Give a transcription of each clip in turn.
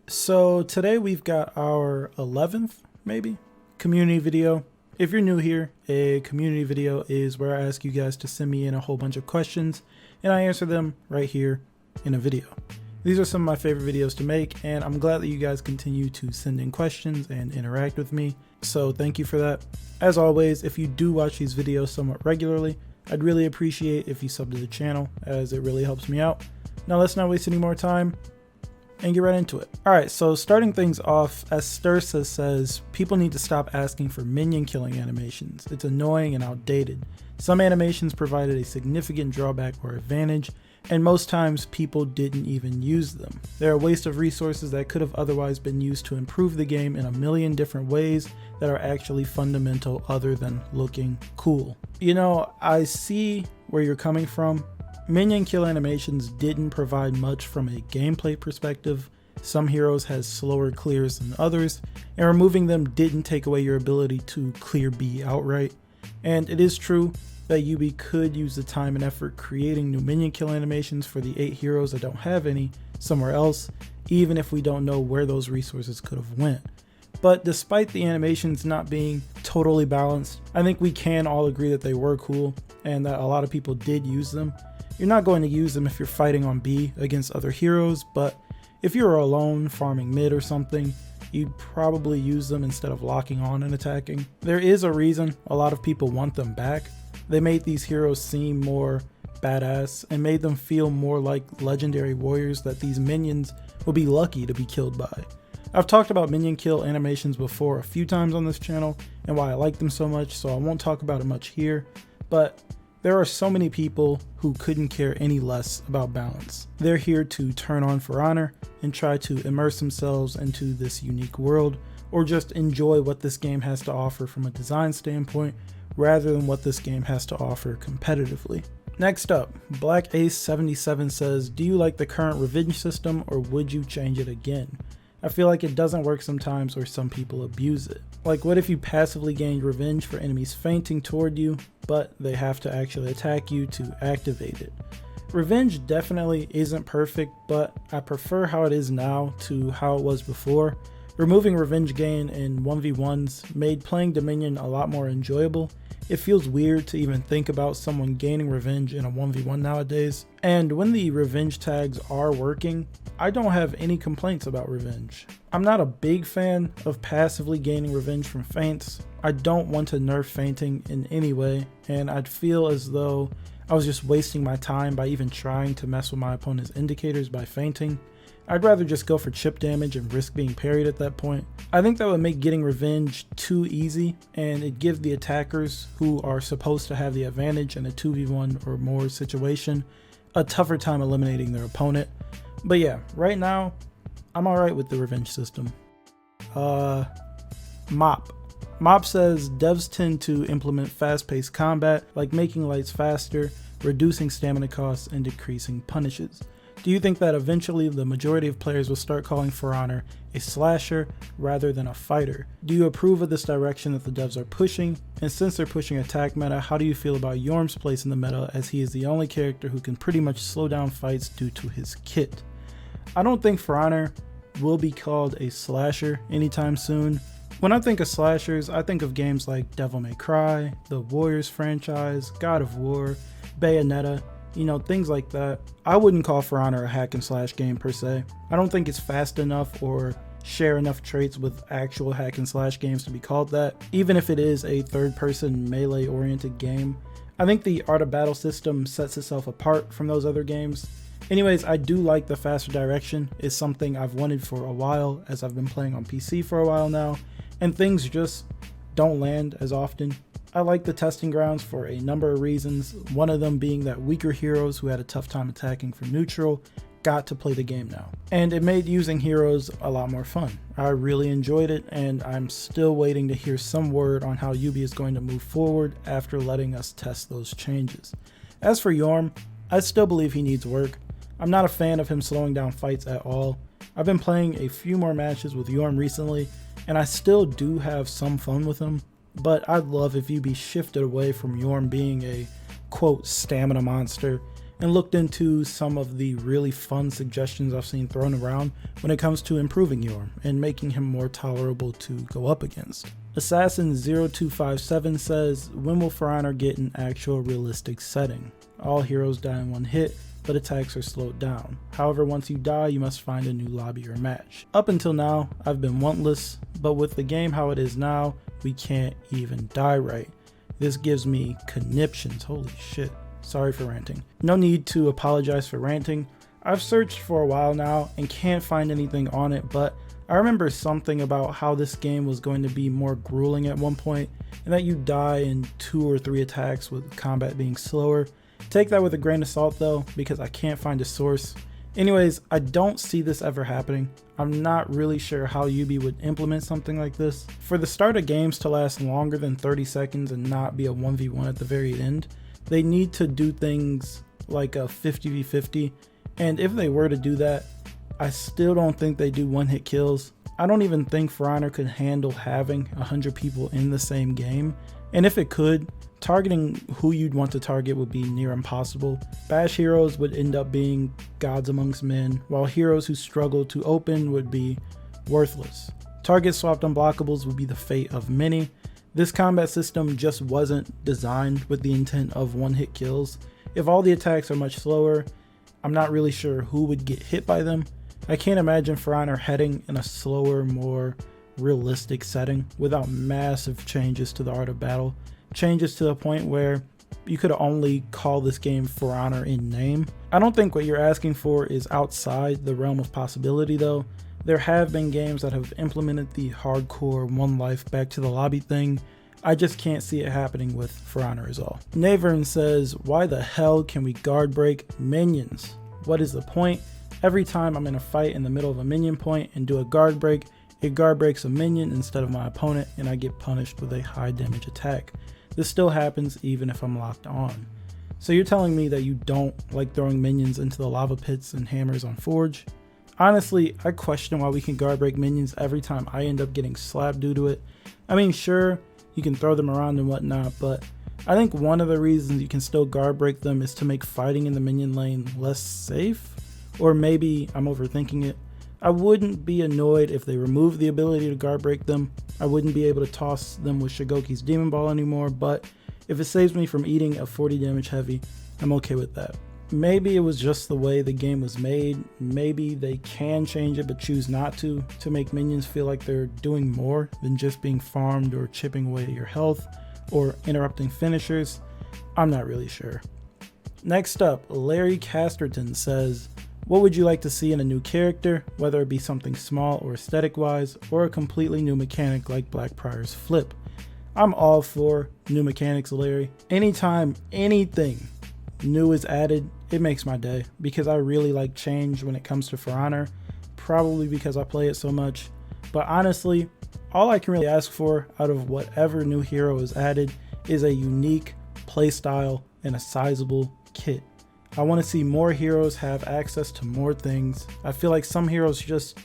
So today we've got our 11th, maybe, community video. If you're new here, a community video is where I ask you guys to send me in a whole bunch of questions and I answer them right here in a video. These are some of my favorite videos to make, and I'm glad that you guys continue to send in questions and interact with me. So thank you for that. As always, if you do watch these videos somewhat regularly, I'd really appreciate if you sub to the channel, as it really helps me out. Now let's not waste any more time and get right into it. Alright, so starting things off, as Stursa says, people need to stop asking for minion killing animations. It's annoying and outdated. Some animations provided a significant drawback or advantage, and most times people didn't even use them. They're a waste of resources that could have otherwise been used to improve the game in a million different ways that are actually fundamental other than looking cool. You know, I see where you're coming from. Minion kill animations didn't provide much from a gameplay perspective. Some heroes had slower clears than others, and removing them didn't take away your ability to clear B outright. And it is true that Ubi could use the time and effort creating new minion kill animations for the 8 heroes that don't have any somewhere else, even if we don't know where those resources could have went. But despite the animations not being totally balanced, I think we can all agree that they were cool and that a lot of people did use them. You're not going to use them if you're fighting on B against other heroes, but if you're alone farming mid or something, you'd probably use them instead of locking on and attacking. There is a reason a lot of people want them back. They made these heroes seem more badass and made them feel more like legendary warriors that these minions would be lucky to be killed by. I've talked about minion kill animations before a few times on this channel and why I like them so much, so I won't talk about it much here, but there are so many people who couldn't care any less about balance. They're here to turn on For Honor and try to immerse themselves into this unique world, or just enjoy what this game has to offer from a design standpoint rather than what this game has to offer competitively. Next up, Black Ace 77 says, do you like the current revenge system or would you change it again? I feel like it doesn't work sometimes or some people abuse it. Like, what if you passively gained revenge for enemies fainting toward you, but they have to actually attack you to activate it? Revenge definitely isn't perfect, but I prefer how it is now to how it was before. Removing revenge gain in 1v1s made playing Dominion a lot more enjoyable. It feels weird to even think about someone gaining revenge in a 1v1 nowadays. And when the revenge tags are working, I don't have any complaints about revenge. I'm not a big fan of passively gaining revenge from feints. I don't want to nerf feinting in any way, and I'd feel as though I was just wasting my time by even trying to mess with my opponent's indicators by feinting. I'd rather just go for chip damage and risk being parried at that point. I think that would make getting revenge too easy, and it'd give the attackers, who are supposed to have the advantage in a 2v1 or more situation, a tougher time eliminating their opponent. But yeah, right now, I'm alright with the revenge system. Mop says, devs tend to implement fast-paced combat, like making lights faster, reducing stamina costs, and decreasing punishes. Do you think that eventually the majority of players will start calling For Honor a slasher rather than a fighter? Do you approve of this direction that the devs are pushing? And since they're pushing attack meta, how do you feel about Yorm's place in the meta, as he is the only character who can pretty much slow down fights due to his kit? I don't think For Honor will be called a slasher anytime soon. When I think of slashers, I think of games like Devil May Cry, the Warriors franchise, God of War, Bayonetta, things like that. I wouldn't call For Honor a hack and slash game per se. I don't think it's fast enough or share enough traits with actual hack and slash games to be called that, even if it is a third-person melee-oriented game. I think the Art of Battle system sets itself apart from those other games. Anyways, I do like the faster direction. It's something I've wanted for a while, as I've been playing on PC for a while now, and things just don't land as often. I like the testing grounds for a number of reasons, one of them being that weaker heroes who had a tough time attacking from neutral got to play the game now. And it made using heroes a lot more fun. I really enjoyed it, and I'm still waiting to hear some word on how Ubi is going to move forward after letting us test those changes. As for Yorm, I still believe he needs work. I'm not a fan of him slowing down fights at all. I've been playing a few more matches with Yorm recently, and I still do have some fun with him. But I'd love if Ubi shifted away from Yorm being a quote stamina monster and looked into some of the really fun suggestions I've seen thrown around when it comes to improving Yorm and making him more tolerable to go up against. Assassin0257 says, when will For Honor get an actual realistic setting? All heroes die in one hit, but attacks are slowed down. However, once you die, you must find a new lobby or match. Up until now, I've been wantless, but with the game how it is now, we can't even die right. This gives me conniptions, holy shit. Sorry for ranting. No need to apologize for ranting. I've searched for a while now and can't find anything on it, but I remember something about how this game was going to be more grueling at one point, and that you die in 2 or 3 attacks with combat being slower. Take that with a grain of salt though, because I can't find a source. Anyways, I don't see this ever happening. I'm not really sure how Ubi would implement something like this. For the start of games to last longer than 30 seconds and not be a 1v1 at the very end, they need to do things like a 50v50, and if they were to do that, I still don't think they do one-hit kills. I don't even think For Honor could handle having 100 people in the same game, and if it could, targeting who you'd want to target would be near impossible. Bash heroes would end up being gods amongst men, while heroes who struggle to open would be worthless. Target swapped unblockables would be the fate of many. This combat system just wasn't designed with the intent of one-hit kills. If all the attacks are much slower, I'm not really sure who would get hit by them. I can't imagine For Honor heading in a slower, more realistic setting without massive changes to the art of battle. Changes to the point where you could only call this game For Honor in name. I don't think what you're asking for is outside the realm of possibility though. There have been games that have implemented the hardcore one life back to the lobby thing. I just can't see it happening with For Honor is all. Navern says, why the hell can we guard break minions? What is the point? Every time I'm in a fight in the middle of a minion point and do a guard break, it guard breaks a minion instead of my opponent and I get punished with a high damage attack. This still happens even if I'm locked on. So you're telling me that you don't like throwing minions into the lava pits and hammers on Forge? Honestly, I question why we can guard break minions every time I end up getting slapped due to it. I mean, sure, you can throw them around and whatnot, but I think one of the reasons you can still guard break them is to make fighting in the minion lane less safe. Or maybe I'm overthinking it. I wouldn't be annoyed if they removed the ability to guard break them. I wouldn't be able to toss them with Shigoki's Demon Ball anymore, but if it saves me from eating a 40 damage heavy, I'm okay with that. Maybe it was just the way the game was made. Maybe they can change it but choose not to make minions feel like they're doing more than just being farmed or chipping away at your health or interrupting finishers. I'm not really sure. Next up, Larry Casterton says, what would you like to see in a new character, whether it be something small or aesthetic wise, or a completely new mechanic like Blackbriar's Flip? I'm all for new mechanics, Larry. Anytime anything new is added, it makes my day, because I really like change when it comes to For Honor, probably because I play it so much. But honestly, all I can really ask for out of whatever new hero is added is a unique playstyle and a sizable kit. I want to see more heroes have access to more things. I feel like some heroes just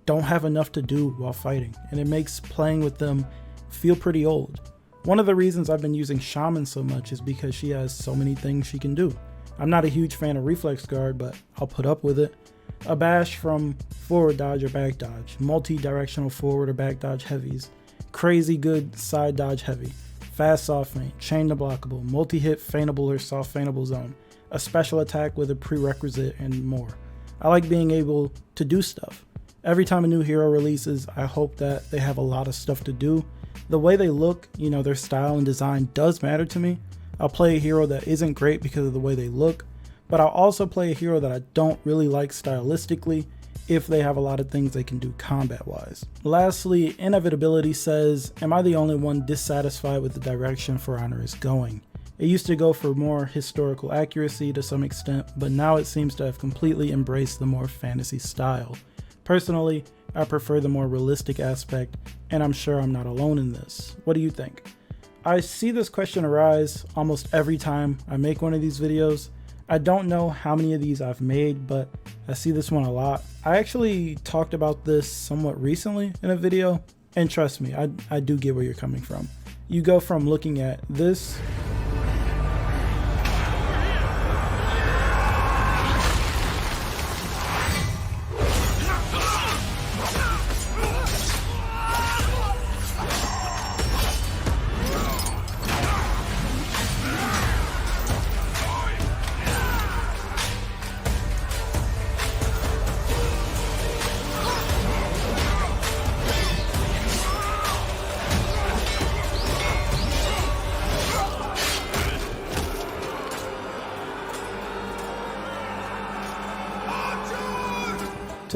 don't have enough to do while fighting, and it makes playing with them feel pretty old. One of the reasons I've been using Shaman so much is because she has so many things she can do. I'm not a huge fan of Reflex Guard, but I'll put up with it. A bash from forward dodge or back dodge, multi-directional forward or back dodge heavies, crazy good side dodge heavy, fast soft feint, chain to blockable, multi-hit feintable or soft feintable zone, a special attack with a prerequisite, and more. I like being able to do stuff. Every time a new hero releases, I hope that they have a lot of stuff to do. The way they look, their style and design does matter to me. I'll play a hero that isn't great because of the way they look, but I'll also play a hero that I don't really like stylistically if they have a lot of things they can do combat wise. Lastly, Inevitability says, am I the only one dissatisfied with the direction For Honor is going? It used to go for more historical accuracy to some extent, but now it seems to have completely embraced the more fantasy style. Personally, I prefer the more realistic aspect, and I'm sure I'm not alone in this. What do you think? I see this question arise almost every time I make one of these videos. I don't know how many of these I've made, but I see this one a lot. I actually talked about this somewhat recently in a video, and trust me, I do get where you're coming from. You go from looking at this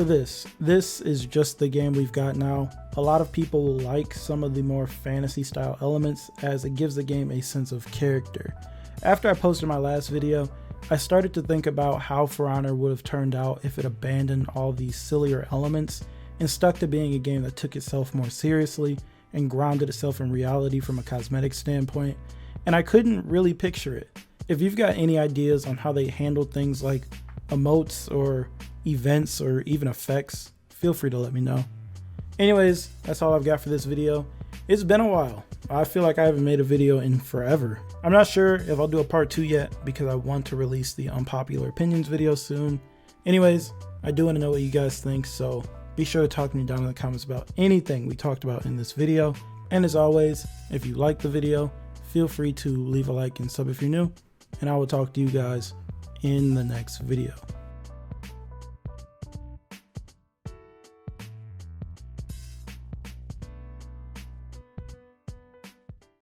to this. This is just the game we've got now. A lot of people like some of the more fantasy style elements as it gives the game a sense of character. After I posted my last video, I started to think about how For Honor would have turned out if it abandoned all these sillier elements and stuck to being a game that took itself more seriously and grounded itself in reality from a cosmetic standpoint, and I couldn't really picture it. If you've got any ideas on how they handled things like emotes or events or even effects, feel free to let me know. Anyways, that's all I've got for this video. It's been a while. I feel like I haven't made a video in forever. I'm not sure if I'll do a part 2 yet because I want to release the unpopular opinions video soon. Anyways, I do want to know what you guys think, so be sure to talk to me down in the comments about anything we talked about in this video. And as always, if you liked the video, feel free to leave a like and sub if you're new, and I will talk to you guys in the next video.